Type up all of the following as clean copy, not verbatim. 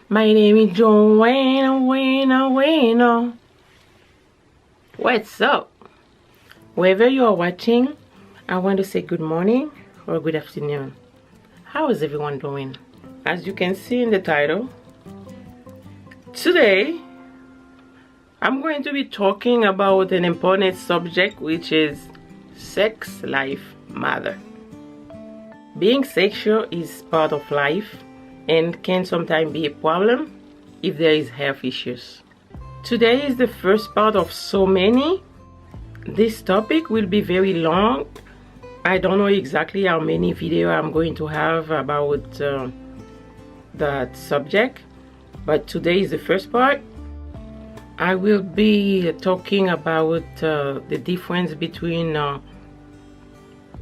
My name is Joanna. What's up? Wherever you are watching, I want to say good morning or good afternoon. How is everyone doing? As you can see in the title, today I'm going to be talking about an important subject, which is sex life matter. Being sexual is part of life and can sometimes be a problem if there is health issues. Today is the first part of so many. This topic will be very long. I don't know exactly how many videos I'm going to have about that subject, but today is the first part. I will be talking about the difference between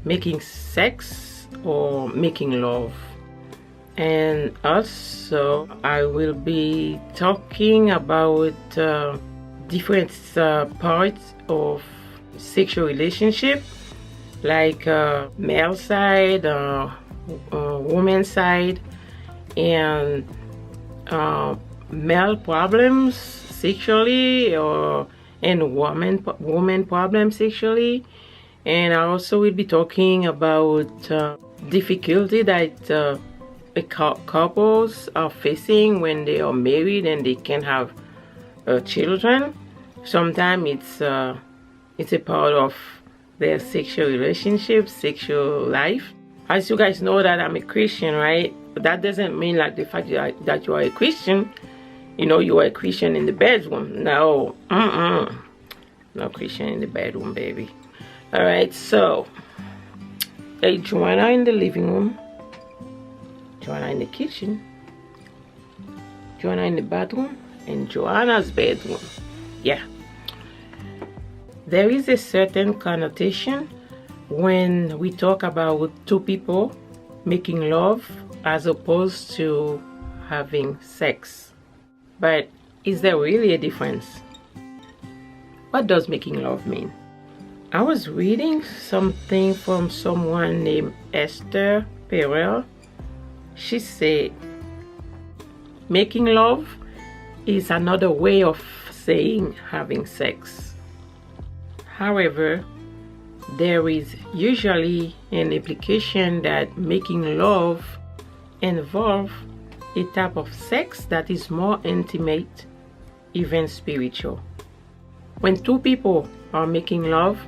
making sex or making love. And also I will be talking about different parts of sexual relationship, like male side, woman side, and male problems sexually, and woman problems sexually. And I also will be talking about difficulty that couples are facing when they are married and they can't have children. Sometimes it's a part of their sexual relationship, sexual life. As you guys know that I'm a Christian, right? But that doesn't mean like the fact that you are a Christian, you know, you are a Christian in the bedroom. No, no Christian in the bedroom, baby. All right, so hey, Joanna in the living room, Joanna in the kitchen, Joanna in the bathroom, and Joanna's bedroom. Yeah. There is a certain connotation when we talk about two people making love as opposed to having sex. But is there really a difference? What does making love mean? I was reading something from someone named Esther Perel. She said, making love is another way of saying having sex. However, there is usually an implication that making love involves a type of sex that is more intimate, even spiritual. When two people are making love,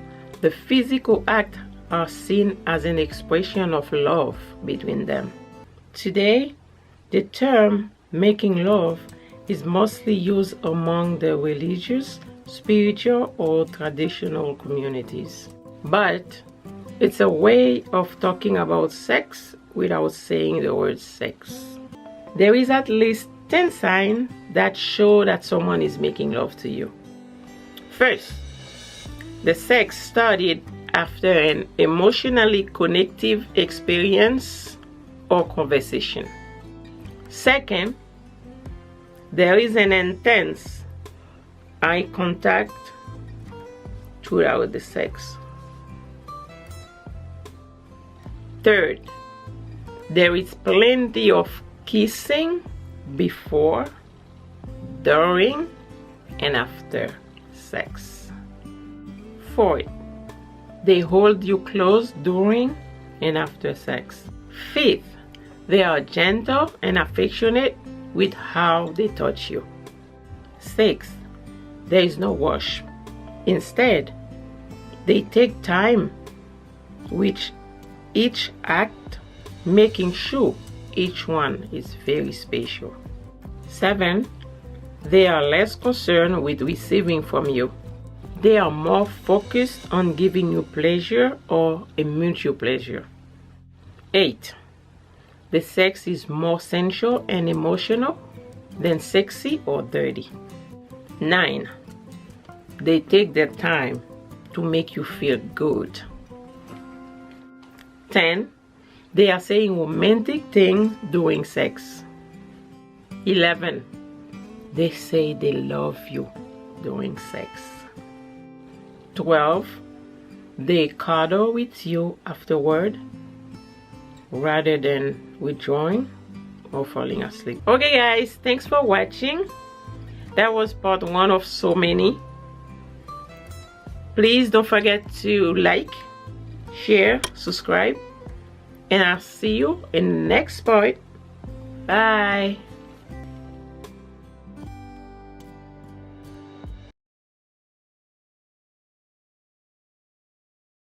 the physical act are seen as an expression of love between them. Today, the term making love is mostly used among the religious, spiritual, or traditional communities. But it's a way of talking about sex without saying the word sex. There is at least 10 signs that show that someone is making love to you. First, the sex started after an emotionally connective experience or conversation. Second, there is an intense eye contact throughout the sex. Third, there is plenty of kissing before, during, and after sex. Fourth, they hold you close during and after sex. Fifth, they are gentle and affectionate with how they touch you. Sixth, there is no rush. Instead, they take time with each act, making sure each one is very special. 7, they are less concerned with receiving from you. They are more focused on giving you pleasure or a mutual pleasure. 8, the sex is more sensual and emotional than sexy or dirty. 9, they take their time to make you feel good. 10, they are saying romantic things during sex. 11, they say they love you during sex. 12, they cuddle with you afterward rather than withdrawing or falling asleep. Okay guys, thanks for watching. That was part 1 of so many. Please don't forget to like, share, subscribe, and I'll see you in the next part. Bye.